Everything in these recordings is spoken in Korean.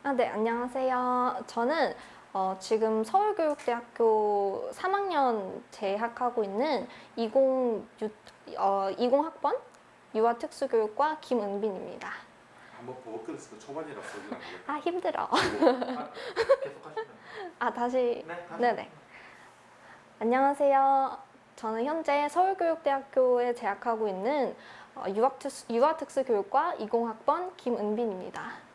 네, 안녕하세요. 저는 지금 서울교육대학교 3학년 재학하고 있는 20학번 유아특수교육과 김은빈입니다. 한번 버벅거렸을 때 초반이라서 여기는 안 되겠다. 힘들어. 계속 하시면. 다시. 네, 다시. 네네. 안녕하세요. 저는 현재 서울교육대학교에 재학하고 있는 유아특수교육과 20학번 김은빈입니다.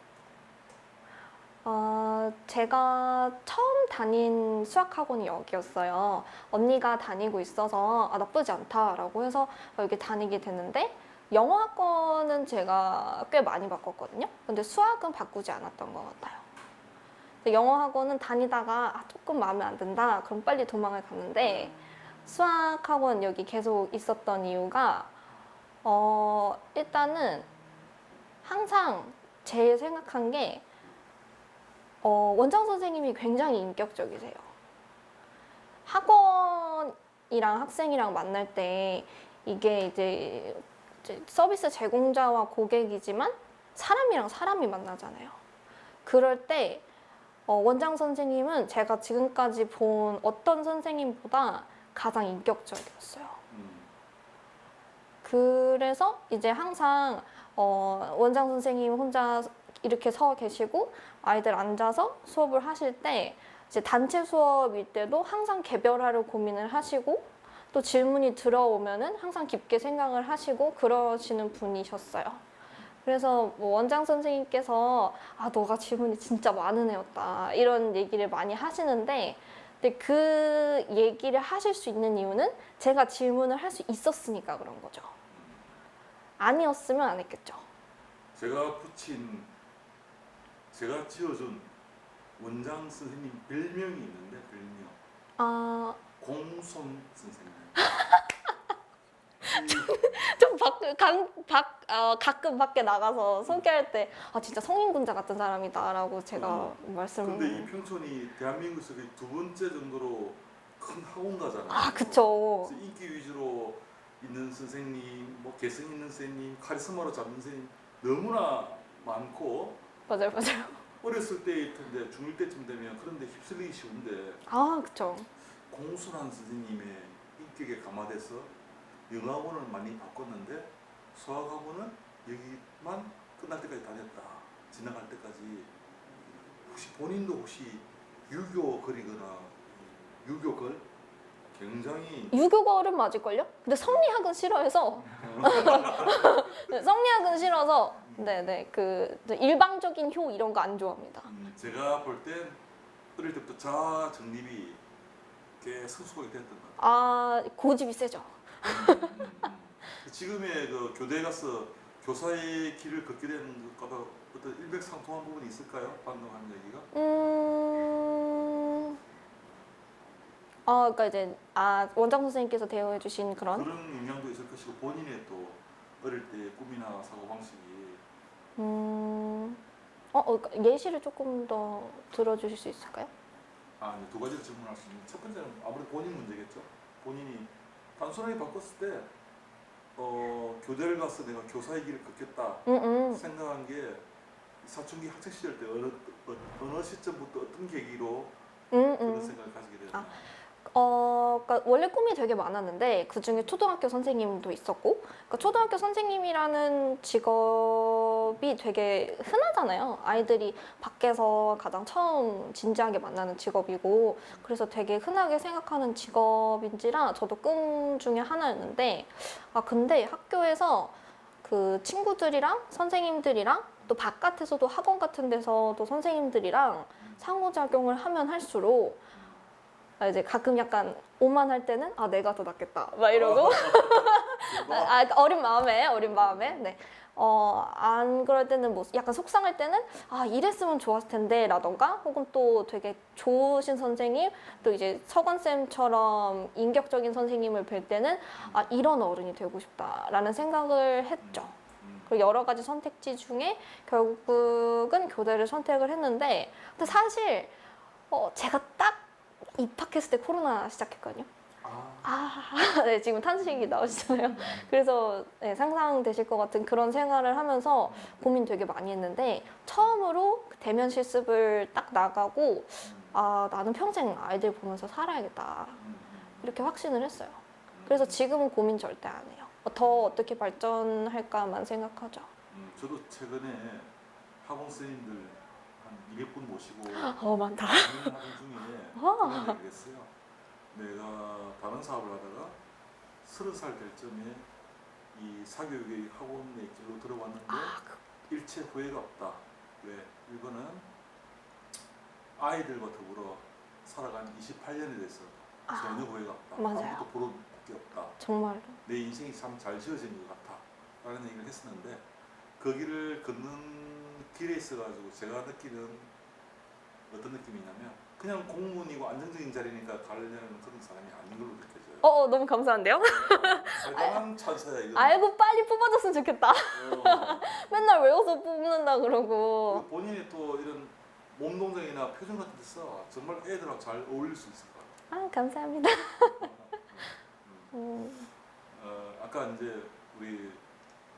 제가 처음 다닌 수학학원이 여기였어요. 언니가 다니고 있어서 나쁘지 않다라고 해서 여기 다니게 됐는데 영어학원은 제가 꽤 많이 바꿨거든요. 근데 수학은 바꾸지 않았던 것 같아요. 근데 영어학원은 다니다가 조금 마음에 안 든다. 그럼 빨리 도망을 갔는데 수학학원 여기 계속 있었던 이유가 일단은 항상 제일 생각한 게 원장 선생님이 굉장히 인격적이세요. 학원이랑 학생이랑 만날 때 이게 이제 서비스 제공자와 고객이지만 사람이랑 사람이 만나잖아요. 그럴 때 원장 선생님은 제가 지금까지 본 어떤 선생님보다 가장 인격적이었어요. 그래서 이제 항상 원장 선생님 혼자 이렇게 서 계시고 아이들 앉아서 수업을 하실 때 이제 단체 수업일 때도 항상 개별화를 고민을 하시고 또 질문이 들어오면은 항상 깊게 생각을 하시고 그러시는 분이셨어요. 그래서 뭐 원장 선생님께서 너가 질문이 진짜 많은 애였다 이런 얘기를 많이 하시는데 근데 그 얘기를 하실 수 있는 이유는 제가 질문을 할 수 있었으니까 그런 거죠. 아니었으면 안 했겠죠. 제가 지어준 원장 선생님 별명이 있는데 별명 아, 공손 선생님. 좀 가끔 밖에 나가서 소개할 때 진짜 성인군자 같은 사람이다라고 제가 말씀을. 근데 이 평촌이 대한민국에서 거의 두 번째 정도로 큰 학원가잖아요. 그쵸. 그래서 인기 위주로 있는 선생님, 뭐 개성 있는 선생님, 카리스마로 잡는 선생님 너무나 많고 맞아요, 맞아요. 어렸을 때일 텐데 중1 때쯤 되면 그런데 휩쓸리기 쉬운데 그쵸. 공손한 선생님의 인격에 감화돼서 영어학원을 많이 바꿨는데 수학학원은 여기만 끝날 때까지 다녔다. 지나갈 때까지. 혹시 본인도 혹시 유교걸이거나 유교걸? 굉장히 유교걸은 맞을걸요? 근데 성리학은 싫어해서 성리학은 싫어서 네네 그 일방적인 효 이런 거 안 좋아합니다. 제가 볼 땐 어릴 때부터 자아 정립이 꽤 성숙하게 됐던 것 고집이 세죠. 같아요. 지금의 그 교대 가서 교사의 길을 걷게 된 것과 어떤 일맥상통한 부분이 있을까요? 방금 한 얘기가? 그러니까 이제 원장 선생님께서 대여해 주신 그런 영향도 있을 것이고 본인의 또 어릴 때 꿈이나 사고 방식이 그러니까 예시를 조금 더 들어주실 수 있을까요? 이제 두 가지를 질문할 수 있는데 첫 번째는 아무래도 본인 문제겠죠. 본인이 단순하게 바꿨을 때 교대를 가서 내가 교사의 길을 걷겠다 생각한 게 사춘기 학창 시절 때 어느 시점부터 어떤 계기로 그런 생각을 가지게 되었나요? 그러니까 원래 꿈이 되게 많았는데 그 중에 초등학교 선생님도 있었고, 그러니까 초등학교 선생님이라는 직업이 되게 흔하잖아요. 아이들이 밖에서 가장 처음 진지하게 만나는 직업이고, 그래서 되게 흔하게 생각하는 직업인지라 저도 꿈 중에 하나였는데, 근데 학교에서 그 친구들이랑 선생님들이랑 또 바깥에서도 학원 같은 데서도 선생님들이랑 상호작용을 하면 할수록 이제 가끔 약간 오만할 때는 내가 더 낫겠다 막 이러고 어린 마음에 네. 안 그럴 때는 뭐 약간 속상할 때는 이랬으면 좋았을 텐데 라던가 혹은 또 되게 좋으신 선생님 또 이제 서건쌤처럼 인격적인 선생님을 뵐 때는 이런 어른이 되고 싶다라는 생각을 했죠. 그리고 여러 가지 선택지 중에 결국은 교대를 선택을 했는데 근데 사실 제가 딱 입학했을 때 코로나 시작했거든요. 네, 지금 탄식이 나오시잖아요. 그래서 네, 상상되실 것 같은 그런 생활을 하면서 고민 되게 많이 했는데 처음으로 대면 실습을 딱 나가고 나는 평생 아이들 보면서 살아야겠다. 이렇게 확신을 했어요. 그래서 지금은 고민 절대 안 해요. 더 어떻게 발전할까만 생각하죠. 저도 최근에 학원 선생님들 한 200분 모시고 많다. 하는 중에 그런 얘기를 했어요. 내가 다른 사업을 하다가 30살 될 점에 이 사교육의 학원의 길로 들어왔는데 일체 후회가 없다. 왜? 이거는 아이들과 더불어 살아간 28년에 대해서 전혀 후회가 없다. 맞아요. 아무것도 보러 게 없다. 정말로. 내 인생이 참 잘 지어진 것 같아. 라는 얘기를 했었는데 거기를 걷는 길에 있어가지고 제가 느끼는 어떤 느낌이냐면 그냥 공무원이고 안정적인 자리니까 가려는 그런 사람이 아닌 걸로 느껴져요. 너무 감사한데요? 대단한 찬사야 이거. 알고 빨리 뽑아줬으면 좋겠다. 맨날 외워서 뽑는다 그러고. 그리고 본인이 또 이런 몸 동작이나 표정 같은 데서 정말 애들하고 잘 어울릴 수 있을 것 같아요. 감사합니다. 아까 이제 우리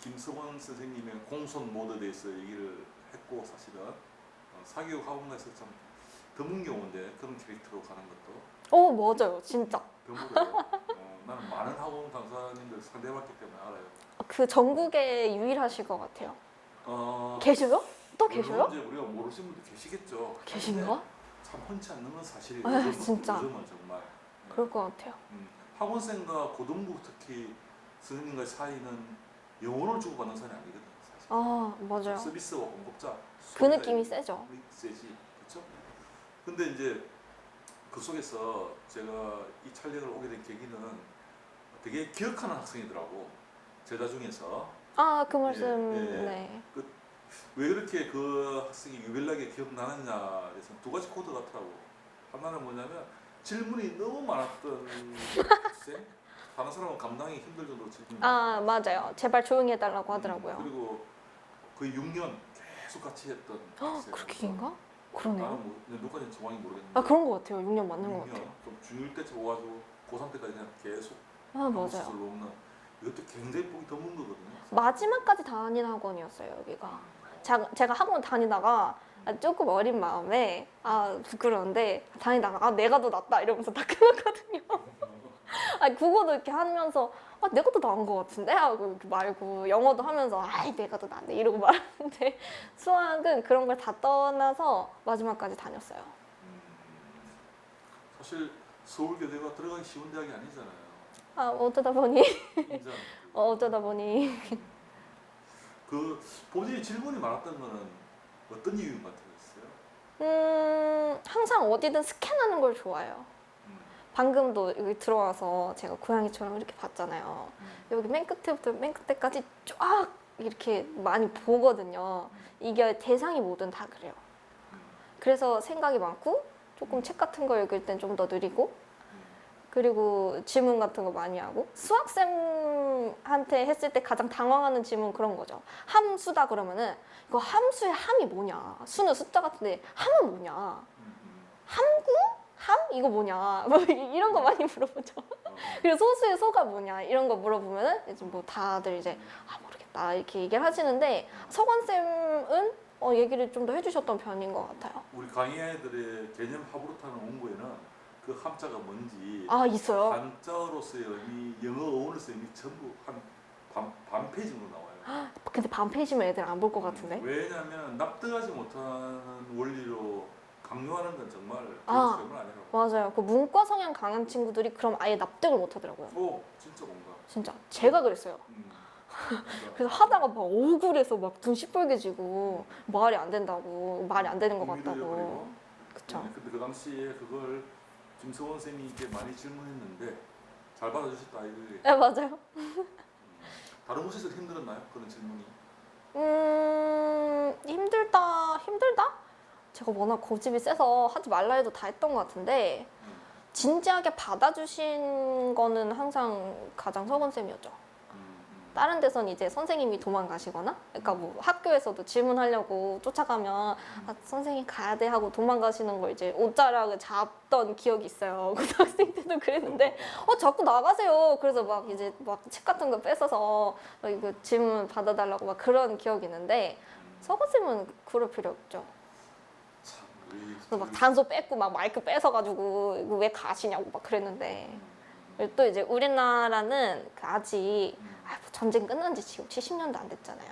김성원 선생님의 공손 모드에 대해서 얘기를 했고 사실은 사교육 학원에서 참 드문 경우인데 그런 캐릭터로 가는 것도 맞아요. 진짜. 드물어요. 나는 많은 학원 강사님들 상대해봤기 때문에 알아요. 그 전국에 유일하실 것 같아요. 계셔요? 또 계셔요? 물론 이제 우리가 모르시는 분들 계시겠죠. 계신가? 참 흔치 않는 건 사실이에요. 아, 진짜. 요즘은 정말. 그럴 것 같아요. 학원생과 고등부 특히 선생님과의 사이는 영혼을 주고받는 사이는 아니거든요. 사실. 맞아요. 서비스와 공급자. 그 느낌이 세죠. 세지, 그렇죠? 근데 이제 그 속에서 제가 이 촬영을 오게 된 계기는 되게 기억하는 학생이더라고. 제자 중에서 그 말씀. 예. 네. 왜 그렇게 그 학생이 유별나게 기억나느냐 해서 두 가지 코드 같더라고. 하나는 뭐냐면 질문이 너무 많았던 학생. 다른 사람은 감당이 힘들 정도로 질문이 맞아요. 제발 조용히 해달라고 하더라고요. 그리고 거의 6년 계속 같이 했던 학생. 그렇게 긴가? 그러네요. 나는 뭐 누가인지 정확히 모르겠는데. 그런 것 같아요. 6년 맞는 것 6년, 같아요. 좀 중1 때쯤 와가지고 고3 때까지 그냥 계속 맞아요. 없는 이것도 굉장히 보기 드문 거거든요. 마지막까지 다닌 학원이었어요, 여기가. 제가 학원 다니다가 조금 어린 마음에 부끄러운데 다니다가 내가 더 낫다 이러면서 다 끊었거든요. 국어도 이렇게 하면서 내가 더 나은 것 같은데 하고 이렇게 말고 영어도 하면서 내가 더 낫네 이러고 말하는데 수학은 그런 걸 다 떠나서 마지막까지 다녔어요. 사실 서울교대가 들어가기 쉬운 대학이 아니잖아요. 어쩌다 보니 인정. 어쩌다 보니 그 본인이 질문이 많았던 거는 어떤 이유인 것 같으셨어요? 항상 어디든 스캔하는 걸 좋아해요. 방금도 여기 들어와서 제가 고양이처럼 이렇게 봤잖아요. 여기 맨 끝에부터 맨 끝에까지 쫙 이렇게 많이 보거든요. 이게 대상이 뭐든 다 그래요. 그래서 생각이 많고 조금 책 같은 거 읽을 땐 좀 더 느리고 그리고 질문 같은 거 많이 하고 수학쌤한테 했을 때 가장 당황하는 질문 그런 거죠. 함수다 그러면은 이거 함수의 함이 뭐냐? 수는 숫자 같은데 함은 뭐냐? 함구? 함? 이거 뭐냐? 뭐 이런 거 많이 물어보죠. 그리고 소수의 소가 뭐냐? 이런 거 물어보면은 이제 뭐 다들 이제 모르겠다 이렇게 얘기를 하시는데 서건쌤은 얘기를 좀 더 해주셨던 편인 것 같아요. 우리 강의 아이들의 개념 합으로타는 원고에는 그 함자가 뭔지 있어요? 한자어로서의 의미, 영어 어원으로서의 의미 전부 반 페이지 정도 나와요. 근데 반 페이지면 애들 안 볼 것 같은데? 왜냐하면 납득하지 못하는 원리로 강요하는 건 정말 정말 아니라고. 맞아요. 그 문과 성향 강한 친구들이 그럼 아예 납득을 못 하더라고요. 진짜 뭔가. 진짜 제가 그랬어요. 그래서 하다가 막 억울해서 막 눈 시뻘개지고 말이 안 된다고 말이 안 되는 것 같다고. 그쵸. 근데 그 당시에 그걸 김성원 선생님께 많이 질문했는데 잘 받아주셨다 이거예요. 네, 맞아요. 다른 곳에서 힘들었나요? 그런 질문이? 힘들다? 제가 워낙 고집이 세서 하지 말라 해도 다 했던 것 같은데 진지하게 받아주신 거는 항상 가장 서건쌤이었죠. 다른 데선 이제 선생님이 도망가시거나, 그러니까 뭐 학교에서도 질문하려고 쫓아가면 아, 선생님 가야 돼 하고 도망가시는 걸 이제 옷자락을 잡던 기억이 있어요. 고등학생 때도 그랬는데 자꾸 나가세요. 그래서 막 이제 막 책 같은 거 뺏어서 이거 질문 받아달라고 막 그런 기억이 있는데 서거쌤은 그럴 필요 없죠. 참, 우리 그래서 막 단소 뺏고 막 마이크 뺏어가지고 이거 왜 가시냐고 막 그랬는데 그리고 또 이제 우리나라는 그 아직 뭐 전쟁 끝난 지 지금 70년도 안 됐잖아요.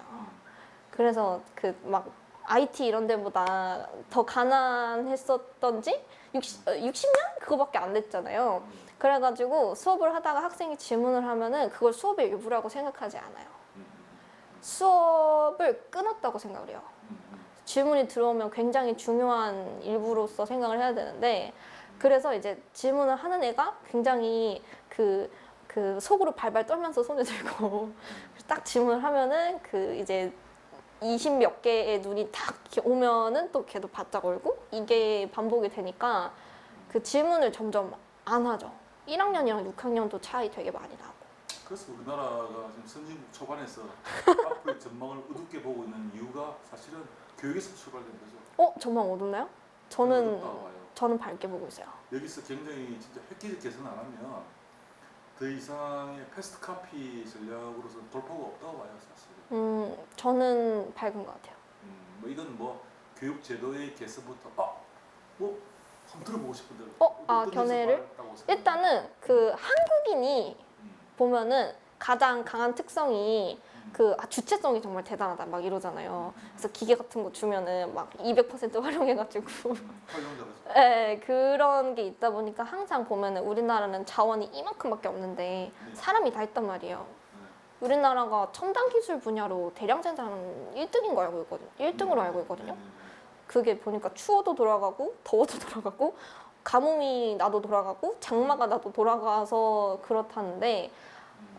그래서 그 막 IT 이런 데보다 더 가난했었던지 60년 그거밖에 안 됐잖아요. 그래가지고 수업을 하다가 학생이 질문을 하면은 그걸 수업의 일부라고 생각하지 않아요. 수업을 끊었다고 생각을 해요. 질문이 들어오면 굉장히 중요한 일부로서 생각을 해야 되는데 그래서 이제 질문을 하는 애가 굉장히 그 속으로 발발 떨면서 손을 들고 딱 질문을 하면은 그 이제 20몇 개의 눈이 딱 이렇게 오면은 또 걔도 바짝 얼고 이게 반복이 되니까 그 질문을 점점 안 하죠. 1학년이랑 6학년도 차이 되게 많이 나고. 그래서 우리나라가 지금 선진국 초반에서 앞으로의 전망을 어둡게 보고 있는 이유가 사실은 교육에서 출발된 거죠. 전망 어둡나요? 어둡다고 봐요. 저는 밝게 보고 있어요. 여기서 굉장히 진짜 획기적 개선 안 하면 더 이상의 패스트 카피 전략으로서 돌파가 없다고 봐요, 사실. 저는 밝은 것 같아요. 뭐 이건 뭐 교육 제도의 개선부터 뭐 한번 들어보고 싶은데. 견해를? 일단은 그 한국인이 보면은 가장 강한 특성이 주체성이 정말 대단하다 막 이러잖아요. 그래서 기계 같은 거 주면은 막 200% 활용해가지고 네, 그런 게 있다 보니까 항상 보면은 우리나라는 자원이 이만큼밖에 없는데 사람이 다 있단 말이에요. 우리나라가 첨단 기술 분야로 대량 생산 1등인 거 알고 있거든요. 1등으로 알고 있거든요. 그게 보니까 추워도 돌아가고 더워도 돌아가고 가뭄이 나도 돌아가고 장마가 나도 돌아가서 그렇다는데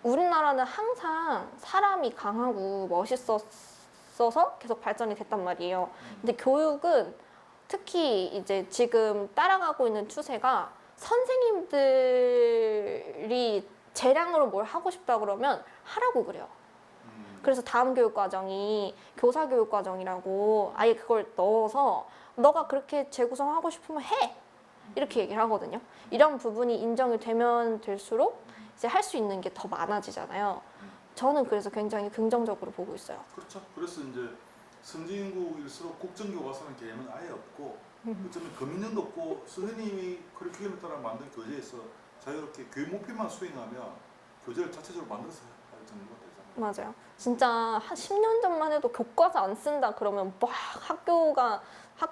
우리나라는 항상 사람이 강하고 멋있었어서 계속 발전이 됐단 말이에요. 근데 교육은 특히 이제 지금 따라가고 있는 추세가 선생님들이 재량으로 뭘 하고 싶다 그러면 하라고 그래요. 그래서 다음 교육 과정이 교사 교육 과정이라고 아예 그걸 넣어서 너가 그렇게 재구성하고 싶으면 해! 이렇게 얘기를 하거든요. 이런 부분이 인정이 되면 될수록 이제 할 수 있는 게 더 많아지잖아요. 저는 그래서 굉장히 긍정적으로 보고 있어요. 그렇죠. 그래서 이제 선진국일수록 국정교과서는 개념은 아예 없고 어쩌면 검증도 없고 선생님이 커리큘럼에 따라 만든 교재에서 자유롭게 교육 목표만 수행하면 교재를 자체적으로 만들어서 할 정도가 되잖아요. 맞아요. 진짜 한 10년 전만 해도 교과서 안 쓴다 그러면 막 학교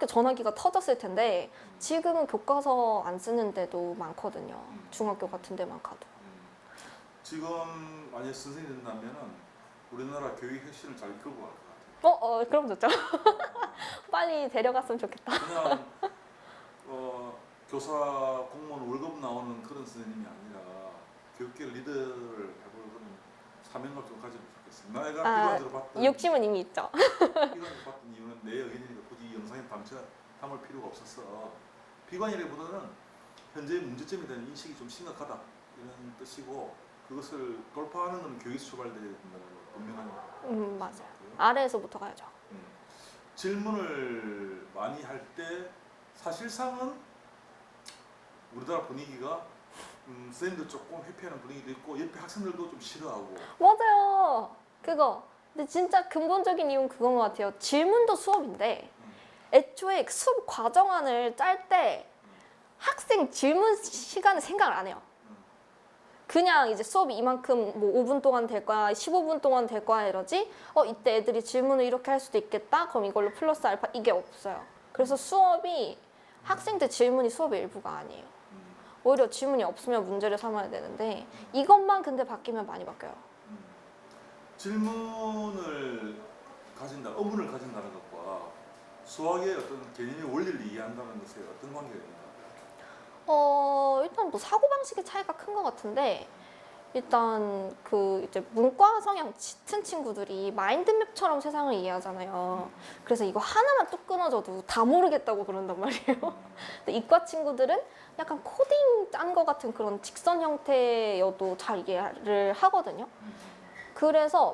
전화기가 터졌을 텐데 지금은 교과서 안 쓰는 데도 많거든요. 중학교 같은 데만 가도. 지금 만약 선생님이 된다면은 우리나라 교육 혁신을 잘 이끌고 갈 것 같아요. 그럼 좋죠. 빨리 데려갔으면 좋겠다. 그냥 교사 공무원 월급 나오는 그런 선생님이 아니라 교육계 리더를 해볼 그런 사명감을 좀 가지면 좋겠습니다. 내가 비관적으로 봤던 욕심은 이미 있죠. 비관적으로 봤던 이유는 내 의견이니까 굳이 영상에 담을 필요가 없었어. 비관이라기보다는 현재 문제점에 대한 인식이 좀 심각하다 이런 뜻이고 그것을 돌파하는 것은 교육에서 출발돼야 된다는 분명한 맞아요. 아래에서부터 가야죠. 질문을 많이 할 때 사실상은 우리나라 분위기가 선생님도 조금 회피하는 분위기도 있고 옆에 학생들도 좀 싫어하고. 맞아요. 그거. 근데 진짜 근본적인 이유는 그건 것 같아요. 질문도 수업인데 애초에 수업 과정안을 짤 때 학생 질문 시간을 생각을 안 해요. 그냥 이제 수업이 이만큼 뭐 5분 동안 될 거야, 15분 동안 될 거야 이러지. 이때 애들이 질문을 이렇게 할 수도 있겠다. 그럼 이걸로 플러스 알파 이게 없어요. 그래서 수업이 학생들 질문이 수업의 일부가 아니에요. 오히려 질문이 없으면 문제를 삼아야 되는데 이것만 근데 바뀌면 많이 바뀌어요. 질문을 가진다, 의문을 가진다는 것과 수학의 어떤 개념의 원리를 이해한다는 것에 어떤 관계가 있는가? 일단 뭐 사고방식의 차이가 큰 것 같은데 일단 그 이제 문과 성향 짙은 친구들이 마인드맵처럼 세상을 이해하잖아요. 그래서 이거 하나만 뚝 끊어져도 다 모르겠다고 그런단 말이에요. 근데 이과 친구들은 약간 코딩 짠 거 같은 그런 직선 형태여도 잘 이해를 하거든요. 그래서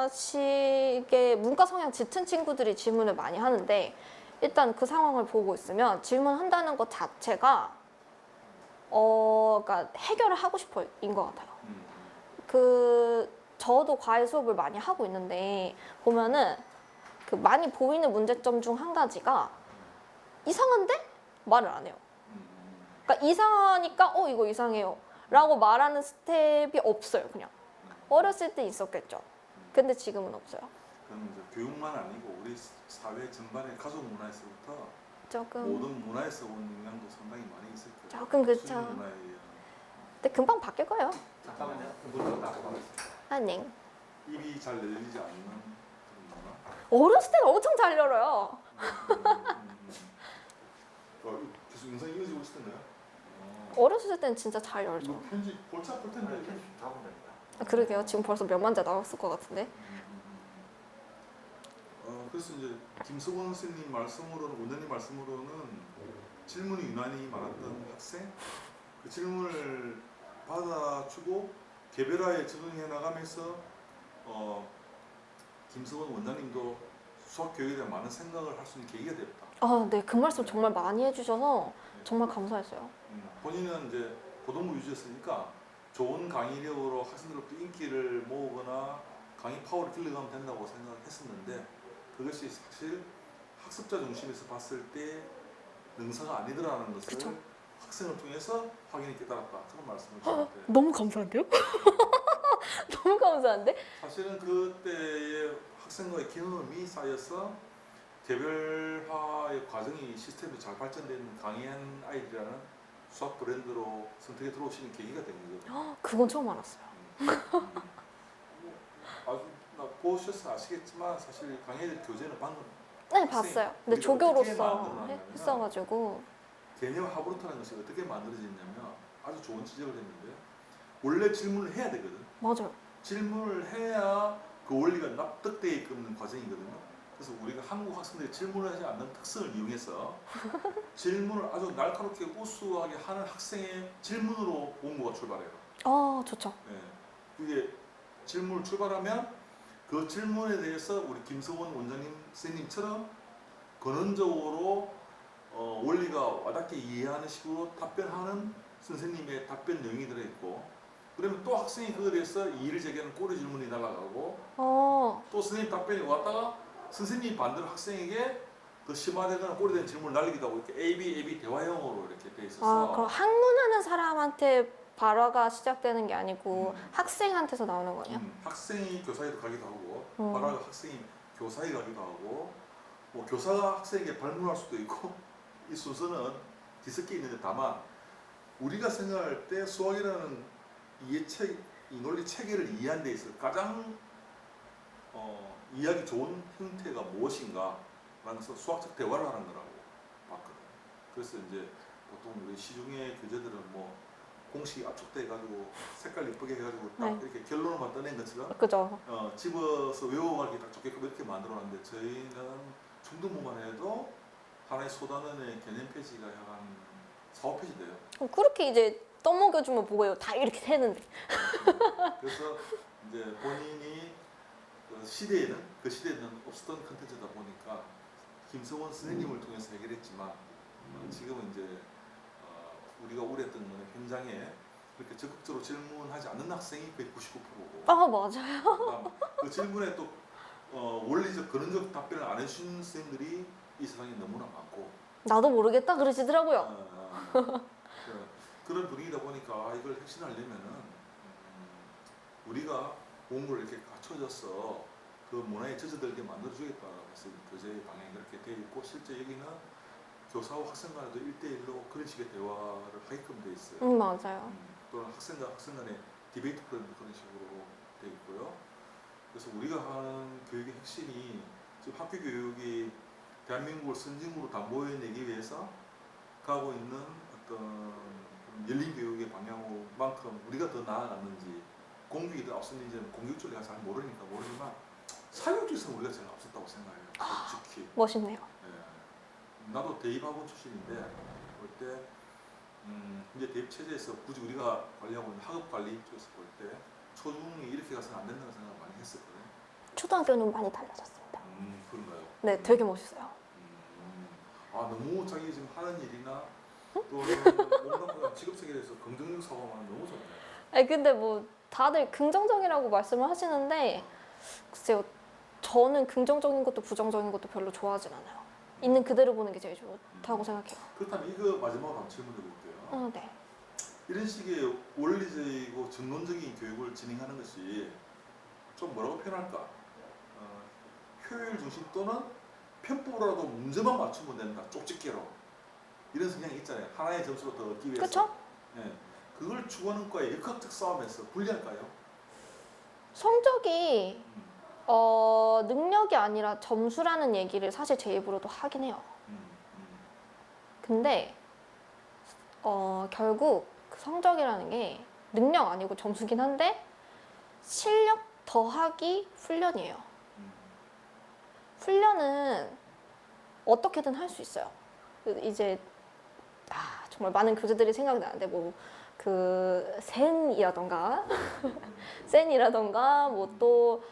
문과식의 문과 성향 짙은 친구들이 질문을 많이 하는데 일단 그 상황을 보고 있으면 질문한다는 것 자체가 그러니까 해결을 하고 싶어인 것 같아요. 저도 과외 수업을 많이 하고 있는데 보면은 그 많이 보이는 문제점 중 한 가지가 이상한데 말을 안 해요. 그러니까 이상하니까 이거 이상해요 라고 말하는 스텝이 없어요. 그냥 어렸을 때 있었겠죠. 근데 지금은 없어요. 그럼 이제 교육만 아니고 우리 사회 전반의 가족 문화에서부터 조금 모든 문화에서 온 영향도 상당히 많이 있을 거예요. 조금 그렇죠. 수요 문화에 의한. 근데 금방 바뀔 거예요. 잠깐만요. 그분도 나가겠습니다. 아, 네. 입이 잘 열리지 않는 그런 문화. 어렸을 때는 엄청 잘 열어요. 계속 영상이 이어지고 있을 텐데요. 어렸을 때는 진짜 잘 이거 열죠. 편집 골치 아플 텐데. 잡으면 됩니다. 그러게요. 지금 벌써 몇만 자 나왔을 것 같은데. 그래서 이제 김석원 선생님 말씀으로는 원장님 말씀으로는 질문이 유난히 많았던 학생 그 질문을 받아주고 개별화에 적응해 나가면서 김석원 원장님도 수학 교육에 대한 많은 생각을 할 수 있는 계기가 되었다. 아, 네. 그 말씀 정말 많이 해주셔서 정말 감사했어요. 본인은 이제 고등부 유지였으니까 좋은 강의력으로 학생들로부터 인기를 모으거나 강의 파워를 길러가면 된다고 생각했었는데 그것이 사실 학습자 중심에서 봤을 때 능사가 아니더라는 것을 그쵸. 학생을 통해서 확인이 깨달았다. 그런 말씀을 주셨는데 너무 감사한데요? 너무 감사한데? 사실은 그때의 학생과의 경험이 쌓여서 개별화의 과정이 시스템이 잘 발전된 강의한 아이들이라는 수학 브랜드로 선택에 들어오시는 계기가 된 거죠. 그건 처음 알았어요. 아주 보셔서 아시겠지만 사실 강의들 교재는 방금 네, 학생, 봤어요. 근데 우리가 어떻게 조교로서 만들어놨냐면 했어가지고. 개념 하브루트라는 것이 어떻게 만들어졌냐면 아주 좋은 지적을 했는데 원래 질문을 해야 되거든. 맞아요. 질문을 해야 그 원리가 납득되어 있는 과정이거든요. 그래서 우리가 한국 학생들이 질문을 하지 않는 특성을 이용해서 질문을 아주 날카롭게 우수하게 하는 학생의 질문으로 공부가 출발해요. 아, 좋죠. 네. 그게 질문을 출발하면 그 질문에 대해서 우리 김성원 원장님 선생님처럼 근원적으로 원리가 와닿게 이해하는 식으로 답변하는 선생님의 답변 내용이 들어있고 그러면 또 학생이 그거에 대해서 이의를 제기하는 꼬리 질문이 날아가고 또 선생님 답변이 왔다가 선생님이 반대로 학생에게 더 심화되거나 꼬리된 질문을 날리기도 하고 이렇게 A, B 대화형으로 이렇게 돼 있어서 그럼 학문하는 사람한테 발화가 시작되는 게 아니고 학생한테서 나오는 거예요? 학생이 교사에도 가기도 하고 음. 발화가 학생이 교사에 가기도 하고 뭐 교사가 학생에게 발문할 수도 있고 이 순서는 뒤섞여 있는데 다만 우리가 생각할 때 수학이라는 이 논리 체계를 이해하는 데 있어 가장 이해하기 좋은 형태가 무엇인가 라는 것은 수학적 대화를 하는 거라고 봤거든. 그래서 이제 보통 우리 시중의 교재들은 뭐 공식이 압축돼 가지고 색깔 예쁘게 해가지고 딱 네. 이렇게 결론을 떠낸 것처럼 그죠. 집어서 외워가기 딱 좋게끔 이렇게 만들어놨는데 저희는 중등부만 해도 하나의 소단원의 개념 페이지가 한 4, 5페이지 돼요. 그렇게 이제 떠먹여주면 뭐예요? 다 이렇게 되는데. 그래서 이제 본인이 그 시대에는 없었던 컨텐츠다 보니까 김성원 선생님을 통해서 해결했지만 지금은 이제 우리가 우려했던 거는 현장에 그렇게 적극적으로 질문하지 않는 학생이 거의 99%고 아, 맞아요. 그 질문에 또 원리적 근원적 답변을 안 해주신 선생님들이 이 세상에 너무나 많고 나도 모르겠다 그러시더라고요. 그런 분위기다 보니까 이걸 혁신하려면은 우리가 공부를 이렇게 갖춰져서 그 문화에 젖어들게 만들어주겠다 해서 교재의 방향이 그렇게 되어 있고 실제 여기는 교사와 학생 간에도 1대1로 그런 식의 대화를 하게끔 되어 있어요. 맞아요. 또는 학생과 학생 간의 디베이트 프로그램도 그런 식으로 되어 있고요. 그래서 우리가 하는 교육의 핵심이 지금 학교 교육이 대한민국을 선진국으로 담보해내기 위해서 가고 있는 어떤 열린 교육의 방향만큼 우리가 더 나아갔는지 공격이 더 앞섰는지는 공격적으로 잘 모르지만 사교육에서는 우리가 제일 앞섰다고 생각해요. 솔직히. 멋있네요. 예. 나도 대입학원 출신인데 볼 때 이제 대입 체제에서 굳이 우리가 관리하고 있는 학업 관리 쪽에서 볼 때 초중이 이렇게 가서는 안 된다는 생각을 많이 했었거든요. 초등학교는 많이 달라졌습니다. 그런가요? 네, 되게 멋있어요. 아 너무 자기 지금 하는 일이나 또는 몸담고 직업 세계에서 긍정적 사고만 너무 좋네요. 아니 근데 뭐 다들 긍정적이라고 말씀을 하시는데 글쎄요, 저는 긍정적인 것도 부정적인 것도 별로 좋아하진 않아요. 있는 그대로 보는 게 제일 좋다고 생각해요. 그렇다면 이거 마지막으로 한번 질문해 볼게요. 네. 이런 식의 원리적이고 전론적인 교육을 진행하는 것이 좀 뭐라고 표현할까? 효율 중심 또는 편법으로라도 문제만 맞추면 된다. 쪽집게로. 이런 성향이 있잖아요. 하나의 점수를 더 얻기 위해서. 그렇죠? 네. 그걸 추구하는 과의 역학적 싸움에서 불리할까요? 성적이 능력이 아니라 점수라는 얘기를 사실 제 입으로도 하긴 해요. 근데 결국 그 성적이라는 게 능력 아니고 점수긴 한데 실력 더하기 훈련이에요. 훈련은 어떻게든 할 수 있어요. 이제 정말 많은 교재들이 생각이 나는데 뭐 그 센이라던가 센이라던가 뭐 또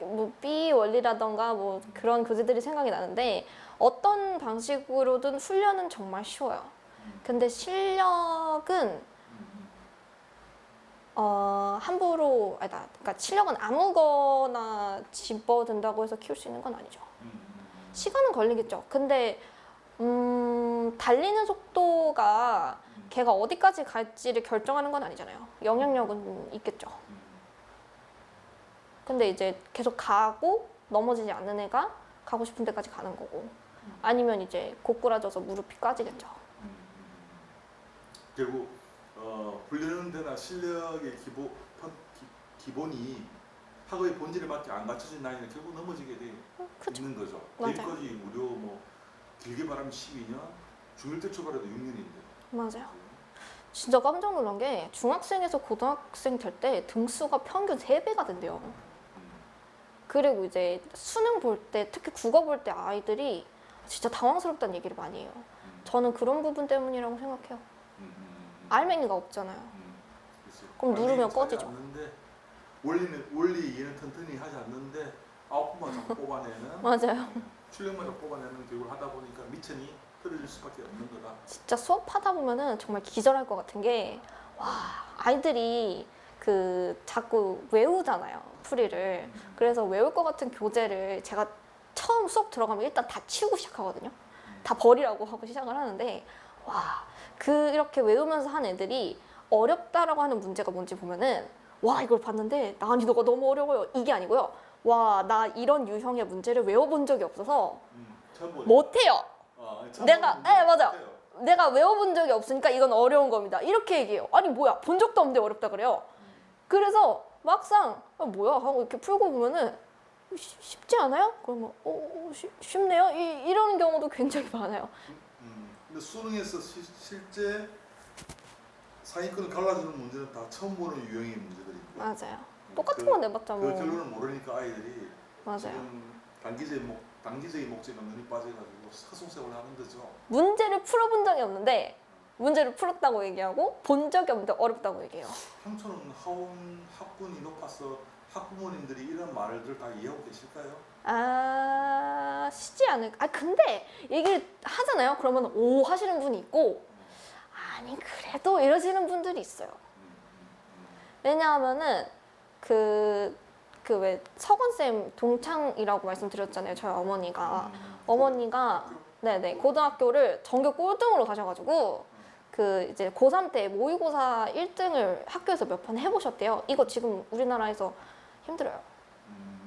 뭐 B 원리라던가 뭐 그런 교재들이 생각이 나는데 어떤 방식으로든 훈련은 정말 쉬워요. 근데 실력은 함부로 아니다. 그러니까 실력은 아무거나 집어든다고 해서 키울 수 있는 건 아니죠. 시간은 걸리겠죠. 근데 달리는 속도가 걔가 어디까지 갈지를 결정하는 건 아니잖아요. 영향력은 있겠죠. 근데 이제 계속 가고 넘어지지 않는 애가 가고 싶은 데까지 가는 거고 아니면 이제 고꾸라져서 무릎이 까지겠죠. 결국 훈련하는 데나 실력의 기본이 학업의 본질에 맞게 안 갖춰진 나이는 결국 넘어지게 돼 그쵸. 있는 거죠. 맞아요. 대입까지 무려 뭐 길게 말하면 12년, 중1 때 초발해도 6년인데. 맞아요. 진짜 깜짝 놀란 게 중학생에서 고등학생 될 때 등수가 평균 3배가 된대요. 그리고 이제 수능 볼 때, 특히 국어 볼 때 아이들이 진짜 당황스럽다는 얘기를 많이 해요. 저는 그런 부분 때문이라고 생각해요. 알맹이가 없잖아요. 그럼 누르면 꺼지죠. 원리 이해는 튼튼히 하지 않는데 아웃풋만 자꾸 뽑아내는 맞아요. 출력만 자꾸 뽑아내는 교육을 하다 보니까 미천이 흐려질 수밖에 없는 거다. 진짜 수업하다 보면은 정말 기절할 것 같은 게 아이들이 그 자꾸 외우잖아요. 풀이를. 그래서 외울 것 같은 교재를 제가 처음 수업 들어가면 일단 다 치우고 시작하거든요. 다 버리라고 하고 시작을 하는데 이렇게 외우면서 한 애들이 어렵다라고 하는 문제가 뭔지 보면은 이걸 봤는데 난이도가 너무 어려워요. 이게 아니고요. 나 이런 유형의 문제를 외워본 적이 없어서 못해요. 맞아요. 내가 외워본 적이 없으니까 이건 어려운 겁니다. 이렇게 얘기해요. 아니 뭐야, 본 적도 없는데 어렵다 그래요. 그래서 막상 뭐야 하고 이렇게 풀고 보면은 쉽지 않아요? 그러면 쉽네요. 이런 경우도 굉장히 많아요. 근데 수능에서 실제 상위권을 갈라주는 문제는 다 처음 보는 유형의 문제들인데. 맞아요. 똑같은 건 내봤자 뭐. 그 결론을 모르니까 아이들이 맞아요. 지금 단기적인 목적에 눈이 빠져가지고 사송세월을 하는 거죠. 문제를 풀어본 적이 없는데 문제를 풀었다고 얘기하고 본 적이 없는데 어렵다고 얘기해요. 평촌은 학군이 높아서 학부모님들이 이런 말을 다 이해하고 계실까요? 쉽지 않을까. 근데 얘기를 하잖아요. 그러면 오 하시는 분이 있고 아니 그래도 이러시는 분들이 있어요. 왜냐하면은 그 왜 서건쌤 동창이라고 말씀드렸잖아요. 저희 어머니가 네네 고등학교를 전교 꼴등으로 가셔가지고 그 이제 고3 때 모의고사 1등을 학교에서 몇 번 해보셨대요. 이거 지금 우리나라에서 힘들어요.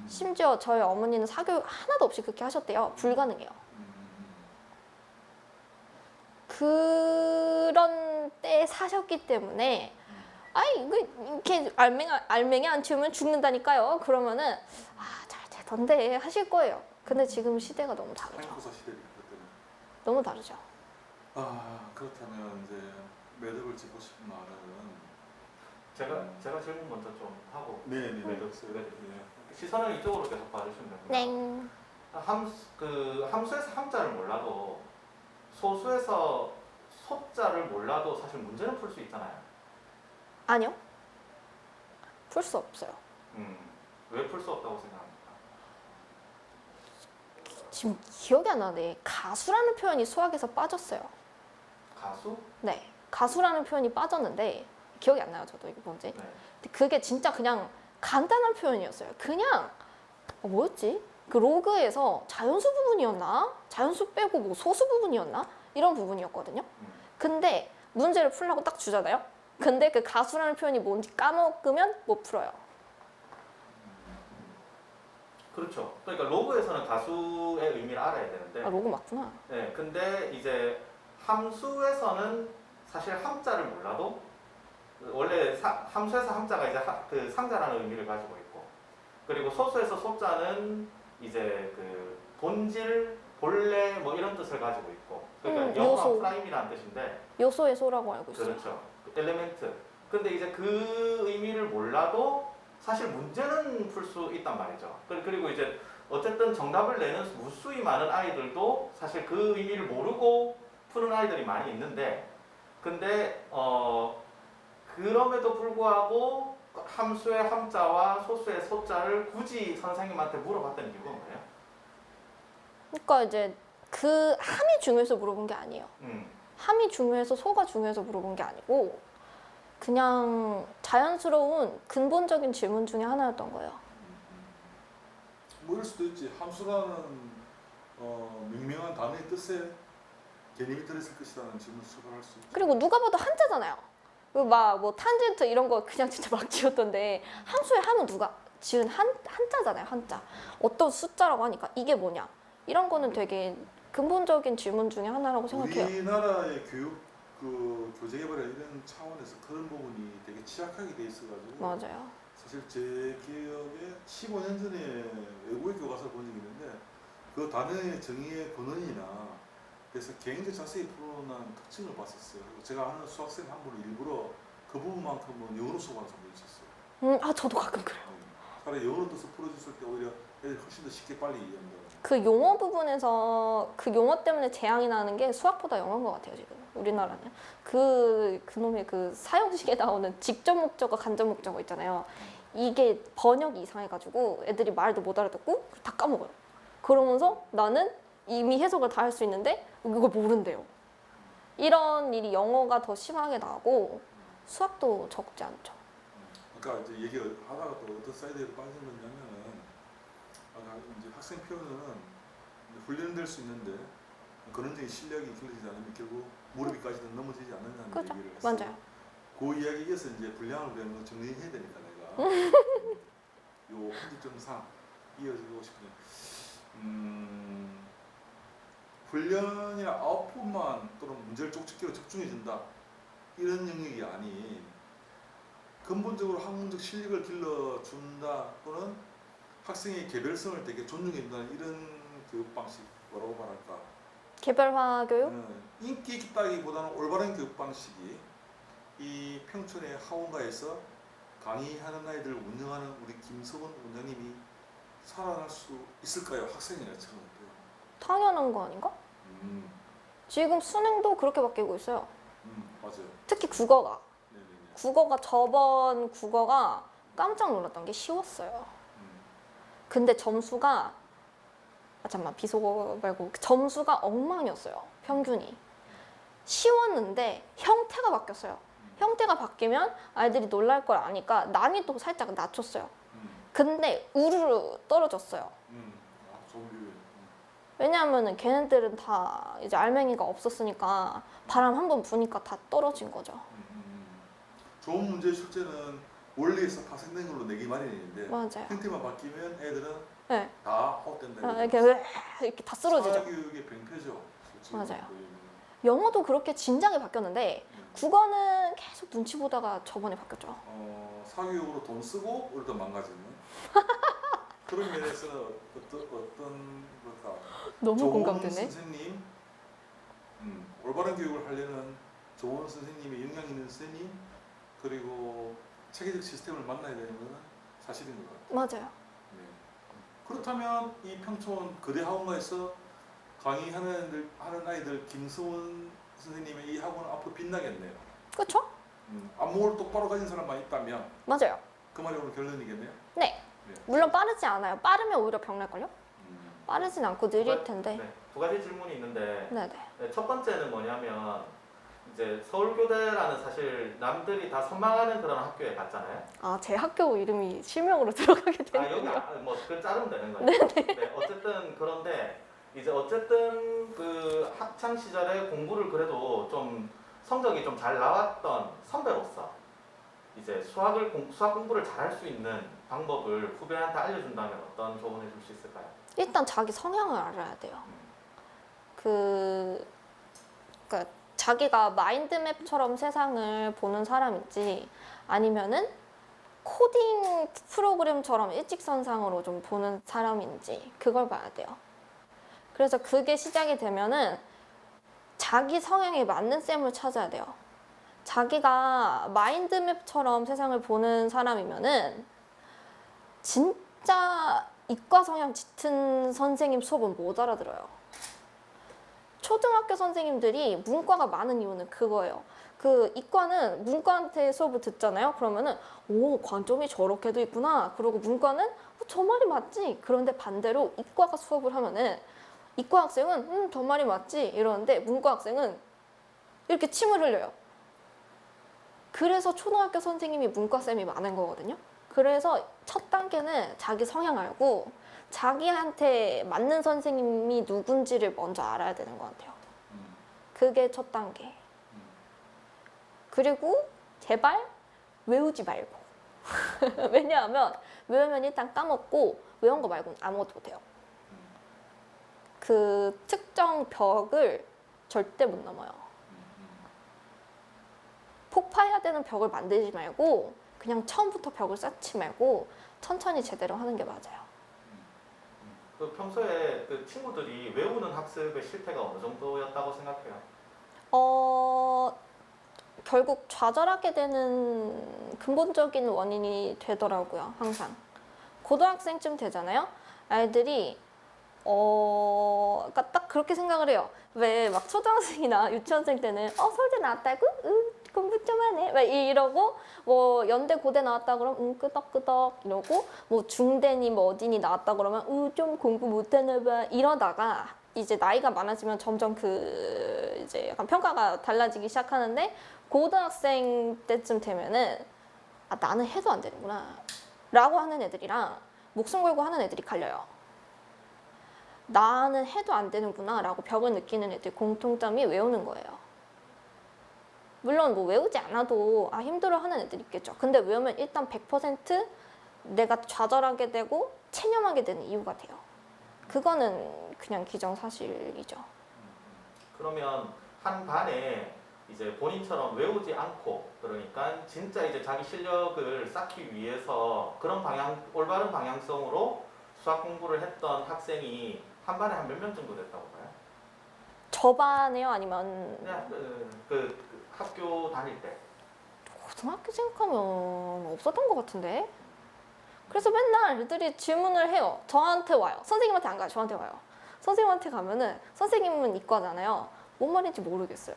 심지어 저희 어머니는 사교육 하나도 없이 그렇게 하셨대요. 불가능해요. 그런 때 사셨기 때문에 이렇게 알맹이 안 치우면 죽는다니까요. 그러면은 잘 되던데 하실 거예요. 근데 지금 시대가 너무 다르죠. 상고사 시대니까 그때는. 너무 다르죠. 그렇다면 이제 매듭을 짓고 싶은 말은 제가 질문 먼저 좀 하고 네네. 시선을 이쪽으로 계속 봐주시면 됩니다. 네. 함수에서 함자를 몰라도 소수에서 소자를 몰라도 사실 문제는 풀 수 있잖아요. 아니요. 풀 수 없어요. 왜 풀 수 없다고 생각합니까? 지금 기억이 안 나네. 가수라는 표현이 수학에서 빠졌어요. 가수? 네, 가수라는 표현이 빠졌는데 기억이 안 나요. 저도 이게 뭔지. 네. 근데 그게 진짜 그냥 간단한 표현이었어요. 그냥 뭐였지? 그 로그에서 자연수 부분이었나? 자연수 빼고 뭐 소수 부분이었나? 이런 부분이었거든요. 근데 문제를 풀라고 딱 주잖아요. 근데 그 가수라는 표현이 뭔지 까먹으면 못 풀어요. 그렇죠. 그러니까 로그에서는 가수의 의미를 알아야 되는데 아, 로그 맞구나. 네, 근데 이제 함수에서는 사실 함자를 몰라도 원래 함수에서 함자가 이제 그 상자라는 의미를 가지고 있고 그리고 소수에서 소자는 이제 그 본질, 본래 뭐 이런 뜻을 가지고 있고 그러니까 영어가 요소. 프라임이라는 뜻인데 요소의 소라고 알고 있어요. 그렇죠. 엘리멘트. 근데 이제 그 의미를 몰라도 사실 문제는 풀 수 있단 말이죠. 그리고 이제 어쨌든 정답을 내는 무수히 많은 아이들도 사실 그 의미를 모르고 푸는 아이들이 많이 있는데 근데 그럼에도 불구하고 함수의 함자와 소수의 소자를 굳이 선생님한테 물어봤던 이유가 뭐예요? 그러니까 이제 그 함이 중요해서 물어본 게 아니에요. 함이 중요해서 소가 중요해서 물어본 게 아니고 그냥 자연스러운 근본적인 질문 중에 하나였던 거예요. 뭐 이럴 수도 있지. 함수라는 명명한 단어의 뜻에 개념이 들어있을 것이라는 질문을 수반할 수 있죠. 그리고 누가 봐도 한자잖아요. 막 뭐 탄젠트 이런 거 그냥 진짜 막 지었던데 함수의 함은 누가 지은 한자잖아요. 한자. 어떤 숫자라고 하니까 이게 뭐냐. 이런 거는 되게 근본적인 질문 중에 하나라고 생각해요. 우리나라의 교육 그 교재 개발이나 이런 차원에서 그런 부분이 되게 취약하게 돼 있어가지고 맞아요. 사실 제 기억에 15년 전에 외국의 교과서를 본 적이 있는데 그 단어의 정의의 근원이나 그래서 굉장히 자세히 풀어놓은 특징을 봤었어요. 그리고 제가 아는 수학생 한 분은 일부러 그 부분만큼은 영어로 수업하는 사람도 있었어요. 아 저도 가끔 그래요. 차라리 영어로 뜻을 풀어줬을 때 오히려 애들이 훨씬 더 쉽게 빨리 이해한다. 그 용어 부분에서 그 용어 때문에 재앙이 나는 게 수학보다 영어인 것 같아요 지금 우리나라는. 그놈의 그 사형식에 나오는 직접 목적어 간접 목적어 있잖아요. 이게 번역이 이상해가지고 애들이 말도 못 알아듣고 다 까먹어요. 그러면서 나는 이미 해석을 다 할 수 있는데 이걸 모른대요. 이런 일이 영어가 더 심하게 나고 수학도 적지 않죠. 그러니까 이제 얘기를 하다가 또 어떤 사이드로 빠진 거냐면은 아까 이제 학생 표현은 훈련될 수 있는데 근원적인 실력이 길러지지 않으면 결국 무릎이까지는 넘어지지 않는다는 그렇죠. 얘기를 했어요. 맞아요. 그 이야기에 이어서 이제 분량을 그러면 정리해야 되니까 내가 요 편집점상 이어지고 싶은 훈련이나 아웃풋만 또는 문제를 쪽집기로 집중해준다 이런 영역이 아닌 근본적으로 학문적 실력을 길러준다 또는 학생의 개별성을 되게 존중해준다는 이런 교육 방식 뭐라고 말할까? 개별화 교육? 인기 있다기보다는 올바른 교육 방식이 이 평촌의 학원가에서 강의하는 아이들을 운영하는 우리 김석원 원장님이 살아날 수 있을까요? 학생이나 처음 때요. 당연한 거 아닌가? 지금 수능도 그렇게 바뀌고 있어요. 맞아요. 특히 국어가. 네네네. 저번 국어가 깜짝 놀랐던 게 쉬웠어요. 근데 점수가 잠깐만 비속어 말고 점수가 엉망이었어요. 평균이. 쉬웠는데 형태가 바뀌었어요. 형태가 바뀌면 아이들이 놀랄 걸 아니까 난이도 살짝 낮췄어요. 근데 우르르 떨어졌어요. 좋은 비유예요. 왜냐하면은 걔네들은 다 이제 알맹이가 없었으니까 바람 한 번 부니까 다 떨어진 거죠. 좋은 문제의 출제는 원리에서 파생된 걸로 내기 마련인데 맞아요. 형태만 바뀌면 애들은 네. 다 헛된다. 이렇게 다 쓰러지죠. 사교육의 병폐죠. 솔직히 맞아요. 보이면. 영어도 그렇게 진작에 바뀌었는데 국어는 계속 눈치 보다가 저번에 바뀌었죠. 사교육으로 돈 쓰고 오히려 망가지는 그런 면에서 어떤 뭐랄까 너무 좋은 공감되네. 선생님, 올바른 교육을 하려는 좋은 선생님의 역량 있는 선생님 그리고 체계적 시스템을 만나야 되는 것은 사실인 것 같아요. 맞아요. 네. 그렇다면 이 평촌 거대 학원가에서 강의하는 아이들 김성원 선생님의 이 학원은 앞으로 빛나겠네요. 그렇죠? 안목을 똑바로 가진 사람만 있다면 맞아요. 그 말이 오늘 결론이겠네요. 네. 네. 물론 빠르지 않아요. 빠르면 오히려 병날걸요? 음. 빠르진 않고 느릴 텐데. 네, 두 가지 질문이 있는데 네네. 네, 첫 번째는 뭐냐면 이제 서울교대라는 사실 남들이 다 선망하는 그런 학교에 갔잖아요. 아, 제 학교 이름이 실명으로 들어가게 아 여기 되는군요. 뭐그 자르면 되는 거예요. 네, 어쨌든 그런데 이제 어쨌든 그 학창 시절에 공부를 그래도 좀 성적이 좀 잘 나왔던 선배로서 이제 수학 공부를 잘할 수 있는 방법을 후배한테 알려준다면 어떤 조언을 줄 수 있을까요? 일단 자기 성향을 알아야 돼요. 그러니까 자기가 마인드맵처럼 세상을 보는 사람인지 아니면은 코딩 프로그램처럼 일직선상으로 좀 보는 사람인지 그걸 봐야 돼요. 그래서 그게 시작이 되면은 자기 성향에 맞는 쌤을 찾아야 돼요. 자기가 마인드맵처럼 세상을 보는 사람이면은 진짜 이과 성향 짙은 선생님 수업은 못 알아들어요. 초등학교 선생님들이 문과가 많은 이유는 그거예요. 그 이과는 문과한테 수업을 듣잖아요. 그러면은 오, 관점이 저렇게도 있구나. 그리고 문과는 저 말이 맞지. 그런데 반대로 이과가 수업을 하면은 이과 학생은 저 말이 맞지. 이러는데 문과 학생은 이렇게 침을 흘려요. 그래서 초등학교 선생님이 문과쌤이 많은 거거든요. 그래서 첫 단계는 자기 성향 알고 자기한테 맞는 선생님이 누군지를 먼저 알아야 되는 것 같아요. 그게 첫 단계. 그리고 제발 외우지 말고. 왜냐하면 외우면 일단 까먹고 외운 거 말고는 아무것도 못해요. 그 특정 벽을 절대 못 넘어요. 폭파해야 되는 벽을 만들지 말고 그냥 처음부터 벽을 쌓지 말고 천천히 제대로 하는 게 맞아요. 그 평소에 그 친구들이 외우는 학습의 실패가 어느 정도였다고 생각해요? 결국 좌절하게 되는 근본적인 원인이 되더라고요. 항상 고등학생쯤 되잖아요. 아이들이 그러니까 딱 그렇게 생각을 해요. 왜 막 초등학생이나 유치원생 때는 서울대 나왔다고? 공부 좀 하네. 막 이러고 뭐 연대 고대 나왔다 그러면 끄덕끄덕 이러고 뭐 중대니 뭐 어디니 나왔다 그러면 좀 공부 못하나 봐 이러다가 이제 나이가 많아지면 점점 그 이제 약간 평가가 달라지기 시작하는데 고등학생 때쯤 되면은 아 나는 해도 안 되는구나 라고 하는 애들이랑 목숨 걸고 하는 애들이 갈려요. 나는 해도 안 되는구나 라고 벽을 느끼는 애들 공통점이 외우는 거예요. 물론 뭐 외우지 않아도 힘들어하는 애들이 있겠죠. 근데 외우면 일단 100% 내가 좌절하게 되고 체념하게 되는 이유가 돼요. 그거는 그냥 기정사실이죠. 그러면 한 반에 이제 본인처럼 외우지 않고 그러니까 진짜 이제 자기 실력을 쌓기 위해서 그런 올바른 방향성으로 수학 공부를 했던 학생이 한 반에 한 몇 명 정도 됐다고 봐요? 저 반에요? 아니면 그냥 그 학교 다닐 때. 고등학교 생각하면 없었던 것 같은데. 그래서 맨날 애들이 질문을 해요. 저한테 와요. 선생님한테 안 가요. 저한테 와요. 선생님한테 가면은 선생님은 이과잖아요. 뭔 말인지 모르겠어요.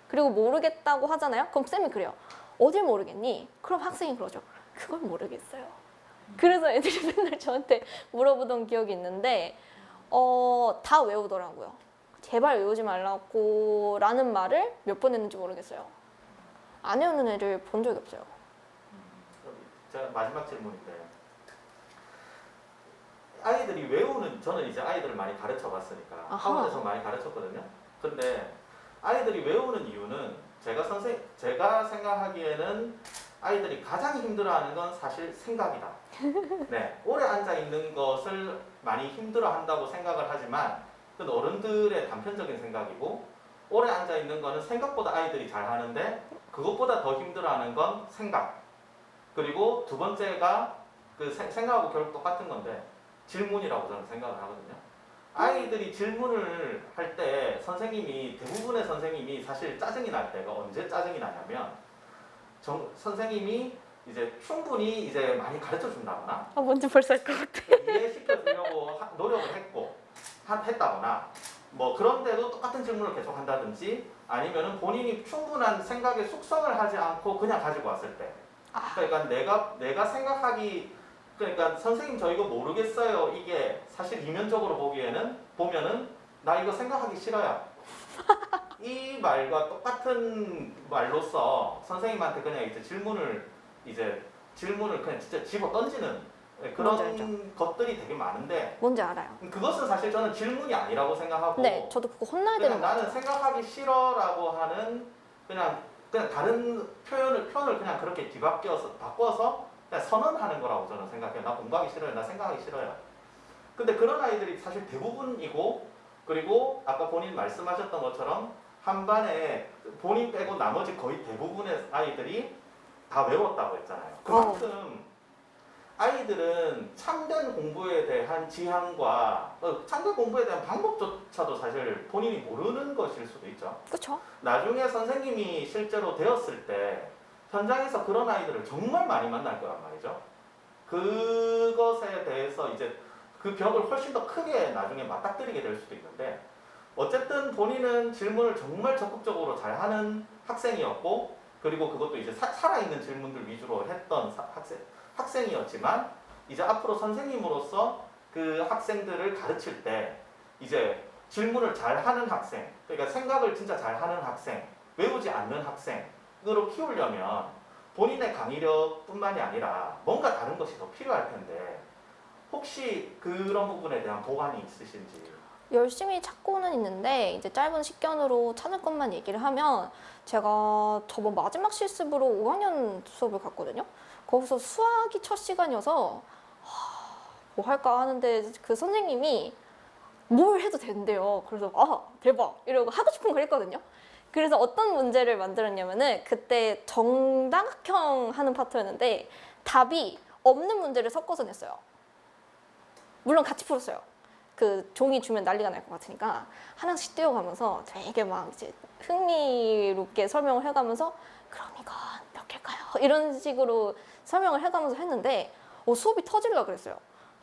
그리고 모르겠다고 하잖아요. 그럼 쌤이 그래요. 어딜 모르겠니? 그럼 학생이 그러죠. 그걸 모르겠어요. 그래서 애들이 맨날 저한테 물어보던 기억이 있는데 다 외우더라고요. 제발 외우지 말라고 라는 말을 몇 번 했는지 모르겠어요. 안 외우는 애를 본 적이 없어요. 그럼 제가 마지막 질문인데 아이들이 외우는 저는 이제 아이들을 많이 가르쳐 봤으니까 아하. 학원에서 많이 가르쳤거든요. 근데 아이들이 외우는 이유는 제가 생각하기에는 아이들이 가장 힘들어하는 건 사실 생각이다. 네, 오래 앉아 있는 것을 많이 힘들어한다고 생각을 하지만 그건 어른들의 단편적인 생각이고 오래 앉아 있는 거는 생각보다 아이들이 잘 하는데 그것보다 더 힘들어하는 건 생각. 그리고 두 번째가 그 생각하고 결국 똑같은 건데 질문이라고 저는 생각을 하거든요. 아이들이 질문을 할 때 대부분의 선생님이 사실 짜증이 날 때가 언제 짜증이 나냐면 선생님이 이제 충분히 이제 많이 가르쳐 준다거나 뭔지 벌써 알 것 같아. 이해시켜 주려고 노력을 했다거나 뭐 그런데도 똑같은 질문을 계속 한다든지 아니면은 본인이 충분한 생각의 숙성을 하지 않고 그냥 가지고 왔을 때 그러니까 내가 생각하기 그러니까 선생님 저 이거 모르겠어요. 이게 사실 이면적으로 보면은 나 이거 생각하기 싫어요. 이 말과 똑같은 말로서 선생님한테 그냥 이제 질문을 그냥 진짜 집어 던지는 뭔지 알죠? 그런 것들이 되게 많은데 뭔지 알아요. 그것은 사실 저는 질문이 아니라고 생각하고 네, 저도 그거 혼나야 그냥 되는 거 나는 같아요. 생각하기 싫어라고 하는 그냥 다른 표현을 그냥 그렇게 바꿔서 그냥 선언하는 거라고 저는 생각해요. 나 공부하기 싫어요. 나 생각하기 싫어요. 근데 그런 아이들이 사실 대부분이고 그리고 아까 본인 말씀하셨던 것처럼 한 반에 본인 빼고 나머지 거의 대부분의 아이들이 다 외웠다고 했잖아요. 그만큼 아이들은 참된 공부에 대한 지향과 참된 공부에 대한 방법조차도 사실 본인이 모르는 것일 수도 있죠. 그렇죠? 나중에 선생님이 실제로 되었을 때 현장에서 그런 아이들을 정말 많이 만날 거란 말이죠. 그것에 대해서 이제 그 벽을 훨씬 더 크게 나중에 맞닥뜨리게 될 수도 있는데 어쨌든 본인은 질문을 정말 적극적으로 잘하는 학생이었고 그리고 그것도 이제 살아있는 질문들 위주로 했던 학생이었지만 이제 앞으로 선생님으로서 그 학생들을 가르칠 때 이제 질문을 잘하는 학생, 그러니까 생각을 진짜 잘하는 학생, 외우지 않는 학생으로 키우려면 본인의 강의력뿐만이 아니라 뭔가 다른 것이 더 필요할 텐데 혹시 그런 부분에 대한 보관이 있으신지? 열심히 찾고는 있는데 이제 짧은 식견으로 찾을 것만 얘기를 하면 제가 저번 마지막 실습으로 5학년 수업을 갔거든요. 거기서 수학이 첫 시간이어서 뭐 할까 하는데 그 선생님이 뭘 해도 된대요. 그래서 대박 이러고 하고 싶은 걸 했거든요. 그래서 어떤 문제를 만들었냐면은 그때 정답형 하는 파트였는데 답이 없는 문제를 섞어서 냈어요. 물론 같이 풀었어요. 그 종이 주면 난리가 날 것 같으니까 하나씩 띄워가면서 되게 막 이제 흥미롭게 설명을 해가면서 그럼 이건 몇 개일까요? 이런 식으로 설명을 해가면서 했는데 수업이 터질라 그랬어요.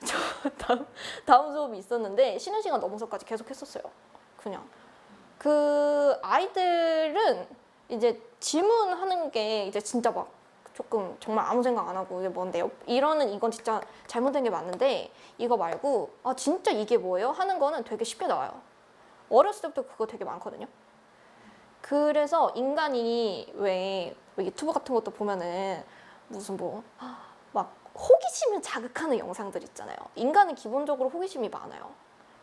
저 다음 수업이 있었는데 쉬는 시간 넘어서까지 계속 했었어요. 그냥 그 아이들은 이제 질문하는 게 이제 진짜 막 조금 정말 아무 생각 안 하고 이게 뭔데요? 이건 진짜 잘못된 게 맞는데 이거 말고 진짜 이게 뭐예요? 하는 거는 되게 쉽게 나와요. 어렸을 때부터 그거 되게 많거든요. 그래서 인간이 왜 유튜브 같은 것도 보면은 무슨 막 호기심을 자극하는 영상들 있잖아요. 인간은 기본적으로 호기심이 많아요.